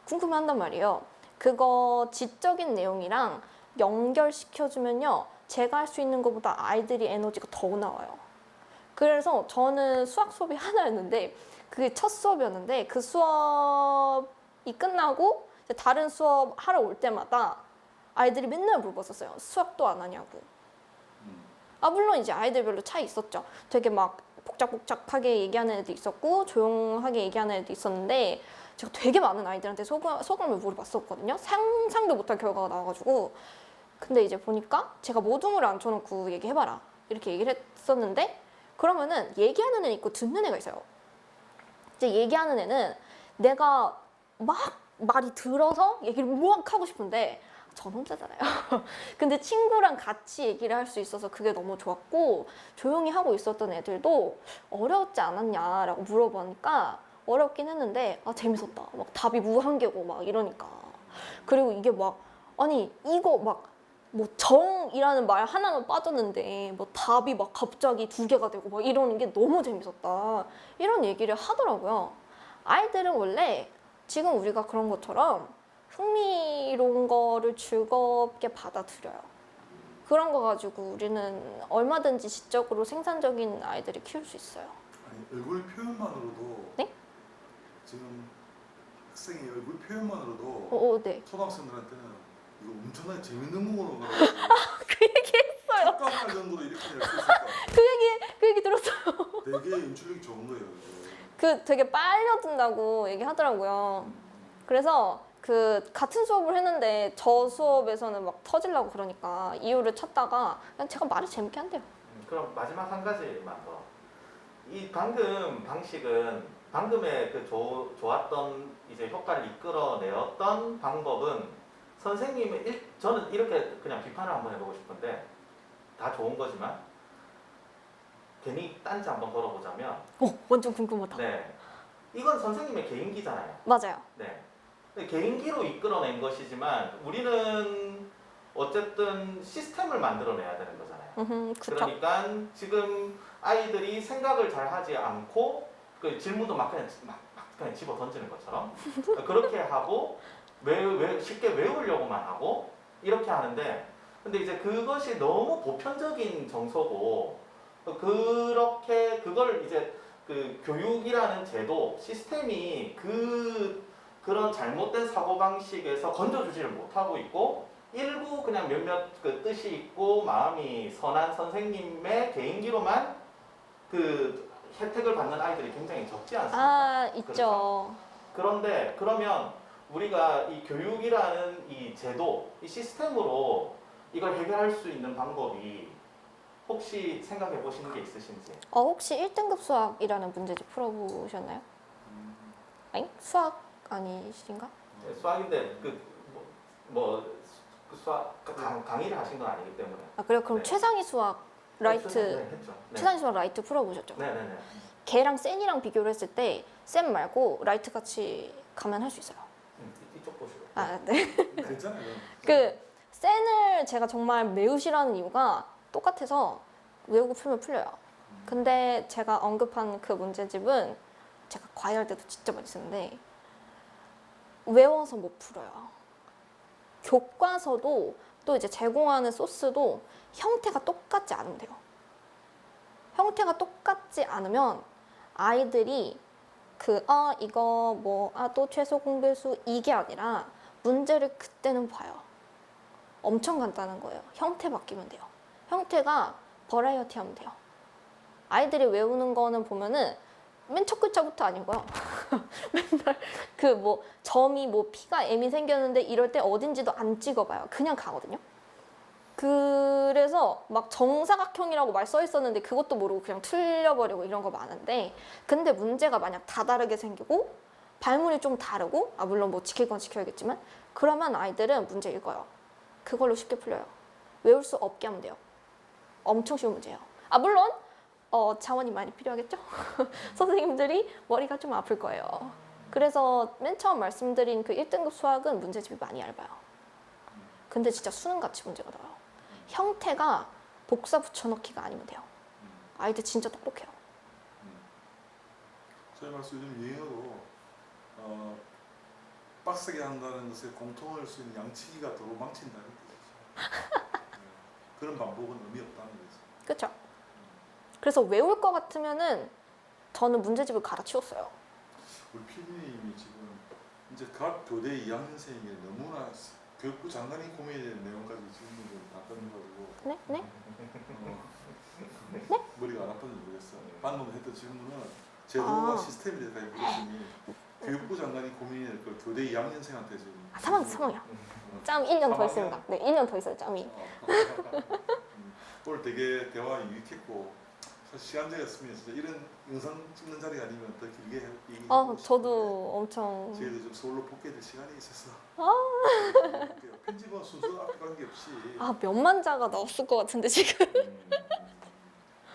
궁금해한단 말이에요. 그거 지적인 내용이랑 연결시켜주면요. 제가 할 수 있는 것보다 아이들이 에너지가 더 나와요. 그래서 저는 수학 수업이 하나였는데 그게 첫 수업이었는데 그 수업이 끝나고 이제 다른 수업 하러 올 때마다 아이들이 맨날 물어봤었어요. 수학도 안 하냐고. 물론 이제 아이들별로 차이 있었죠. 되게 막 복잡복잡하게 얘기하는 애도 있었고 조용하게 얘기하는 애도 있었는데 제가 되게 많은 아이들한테 소감을 물어봤었거든요. 상상도 못할 결과가 나와가지고 근데 이제 보니까 제가 모둠을 앉혀놓고 얘기해봐라 이렇게 얘기를 했었는데 그러면은 얘기하는 애 있고 듣는 애가 있어요. 이제 얘기하는 애는 내가 막 말이 들어서 얘기를 막 하고 싶은데 전 혼자잖아요. 근데 친구랑 같이 얘기를 할 수 있어서 그게 너무 좋았고 조용히 하고 있었던 애들도 어려웠지 않았냐라고 물어보니까 어렵긴 했는데 재밌었다. 막 답이 무한개고 막 이러니까. 그리고 이게 막 이거 막 뭐 정이라는 말 하나만 빠졌는데 뭐 답이 막 갑자기 2개가 되고 막 이러는 게 너무 재밌었다. 이런 얘기를 하더라고요. 아이들은 원래 지금 우리가 그런 것처럼 흥미로운 거를 즐겁게 받아들여요. 그런 거 가지고 우리는 얼마든지 지적으로 생산적인 아이들을 키울 수 있어요. 아니, 얼굴 표현만으로도 네? 지금 학생의 얼굴 표현만으로도 네. 초등학생들한테는 이거 엄청나게 재밌는 거로 그 얘기 했어요. 착각할 정도로 이렇게 낼 수 있을까? 그 얘기 들었어요. 되게 연출력이 좋은 거예요. 그 되게 빨려든다고 얘기하더라고요. 그래서 그 같은 수업을 했는데 저 수업에서는 막 터지려고 그러니까 이유를 찾다가 그냥 제가 말을 재밌게 한대요. 그럼 마지막 한 가지만 더. 이 방금 방식은 방금의 그 좋았던 이제 효과를 이끌어내었던 방법은 선생님의 저는 이렇게 그냥 비판을 한번 해보고 싶은데 다 좋은 거지만 괜히 딴지 한번 걸어보자면 완전 궁금하다. 네, 이건 선생님의 개인기잖아요. 맞아요. 네. 근데 개인기로 이끌어낸 것이지만 우리는 어쨌든 시스템을 만들어내야 되는 거잖아요. 그쵸. 그러니까 지금 아이들이 생각을 잘 하지 않고 그 질문도 막 그냥 집어 던지는 것처럼 그렇게 하고 쉽게 외우려고만 하고 이렇게 하는데 근데 이제 그것이 너무 보편적인 정서고 그렇게 그걸 이제 그 교육이라는 제도 시스템이 그런 잘못된 사고방식에서 건져주지를 못하고 있고 일부 그냥 몇몇 그 뜻이 있고 마음이 선한 선생님의 개인기로만 그 혜택을 받는 아이들이 굉장히 적지 않습니까? 아, 있죠. 그런데 그러면 우리가 이 교육이라는 이 제도, 이 시스템으로 이걸 해결할 수 있는 방법이 혹시 생각해 보시는 게 있으신지? 혹시 1등급 수학이라는 문제집 풀어보셨나요? 아니? 수학 아니신가? 네, 수학인데 그 수학 강의를 하신 건 아니기 때문에. 아, 그래요? 그럼 네. 최상위 수학 라이트, 네, 했죠. 네. 최상위 수학 라이트 풀어보셨죠? 네네네. 걔랑 센이랑 비교를 했을 때 센 말고 라이트 같이 가면 할 수 있어요. 이쪽 보시고. 아, 네. 괜찮아요. 그 센을 제가 정말 매우 싫어하는 이유가 똑같아서 외우고 풀면 풀려요. 근데 제가 언급한 그 문제집은 제가 과외할 때도 진짜 많이 쓰는데 외워서 못 풀어요. 교과서도 또 이제 제공하는 소스도 형태가 똑같지 않으면 돼요. 형태가 똑같지 않으면 아이들이 이거 또 최소 공배수 이게 아니라 문제를 그때는 봐요. 엄청 간단한 거예요. 형태 바뀌면 돼요. 형태가 버라이어티 하면 돼요. 아이들이 외우는 거는 보면은 맨 첫 글자부터 아니고요. 맨날 점이 P가 M이 생겼는데 이럴 때 어딘지도 안 찍어봐요. 그냥 가거든요. 그래서 막 정사각형이라고 말 써 있었는데 그것도 모르고 그냥 틀려버리고 이런 거 많은데 근데 문제가 만약 다 다르게 생기고 발문이 좀 다르고 물론 뭐 지킬 건 지켜야겠지만 그러면 아이들은 문제 읽어요. 그걸로 쉽게 풀려요. 외울 수 없게 하면 돼요. 엄청 쉬운 문제예요. 물론 자원이 많이 필요하겠죠? 선생님들이 머리가 좀 아플 거예요. 그래서 맨 처음 말씀드린 그 1등급 수학은 문제집이 많이 얇아요. 근데 진짜 수능같이 문제가 나와요. 형태가 복사 붙여넣기가 아니면 돼요. 아이들 진짜 똑똑해요. 저희 말씀 요즘 유행어로 빡세게 한다는 것에 공통을 수 있는 양치기가 도로 망친다는 뜻이죠. 그런 반복은 의미 없다는 거죠. 그렇죠? 그래서 외울 것 같으면은 저는 문제집을 갈아치웠어요. 우리 PD님이 지금 이제 각 교대 2학년생에게 너무나 교육부 장관이 고민된 내용까지 질문을 다 던져가지고 네? 네? 머리가 안 아픈지 모르겠어요. 방금 했던 질문은 제도와 아. 시스템에 대해서 물었으니 교육부 장관이 고민될 걸 교대 2학년생한테 지금 3학년. 짬 1년 더 3학년? 있습니다. 네, 1년 더 있어요, 짬이. 오늘 되게 대화 유익했고 시간제였으면 진짜 이런 영상 찍는 자리 아니면 더 길게 얘기하고 저도 엄청 저희도 좀 서울로 복귀될 시간이 있어서 아. 편집은 순서 앞에 관계없이 몇만 자가 나왔을 것 같은데 지금.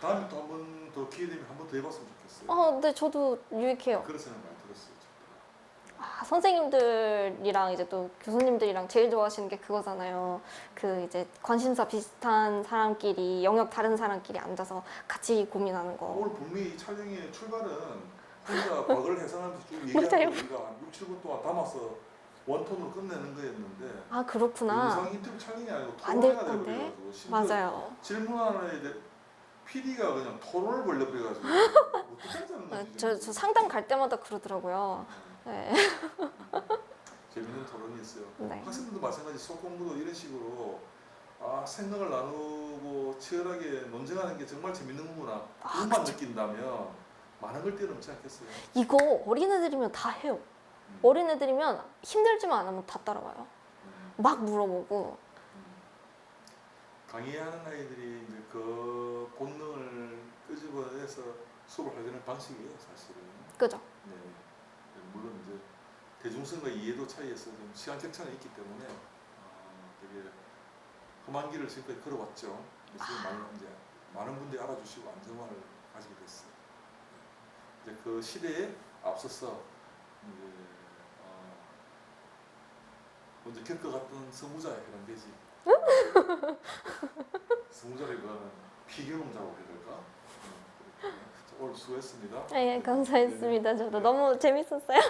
다음에 또 한 번 더 기회 되면 한 번 더 해봤으면 좋겠어요. 네, 저도 유익해요. 그런 생각 많이 들었어요. 선생님들이랑 이제 또 교수님들이랑 제일 좋아하시는 게 그거잖아요. 그 이제 관심사 비슷한 사람끼리 영역 다른 사람끼리 앉아서 같이 고민하는 거. 오늘 분명히 이 촬영의 출발은 혼자 과거를 해상하면서 쭉 맞아요. 얘기하고 우리가 한 6, 7분 동안 담아서 원톤으로 끝내는 거였는데 그렇구나. 영상 인터뷰 촬영이 아니고 안 될 토론회가 건데. 돼버려가지고 심지어 맞아요. 질문하는 애들 PD가 그냥 토론을 벌려버려가지고 어떻게 하자는 거지 저 지금. 상담 갈 때마다 그러더라고요. 네. 재밌는 토론이었어요. 네. 학생들도 마찬가지 수업 공부도 이런 식으로 생각을 나누고 치열하게 논쟁하는 게 정말 재밌는 거구나 그것만 느낀다면 많은 걸 뛰어넘지 않겠어요. 이거 어린애들이면 다 해요. 어린애들이면 힘들지만 않으면 다 따라와요. 막 물어보고. 강의하는 아이들이 이제 그 본능을 끄집어내서 수업을 하려는 방식이에요, 사실은. 그죠? 네. 물론 이제 대중성과 이해도 차이에서 좀 시간 격차는 있기 때문에 되게 험한 길을 지금까지 걸어왔죠. 그래서 많은 분들이 알아주시고 안정화를 가지게 됐어요. 이제 그 시대에 앞서서 이제 먼저 겪어갔던 성우자의 그런 되지. 성우자라기보다는 피경자라고 해야 될까? 오늘 수고했습니다. 네, 감사했습니다. 저도 너무 재밌었어요.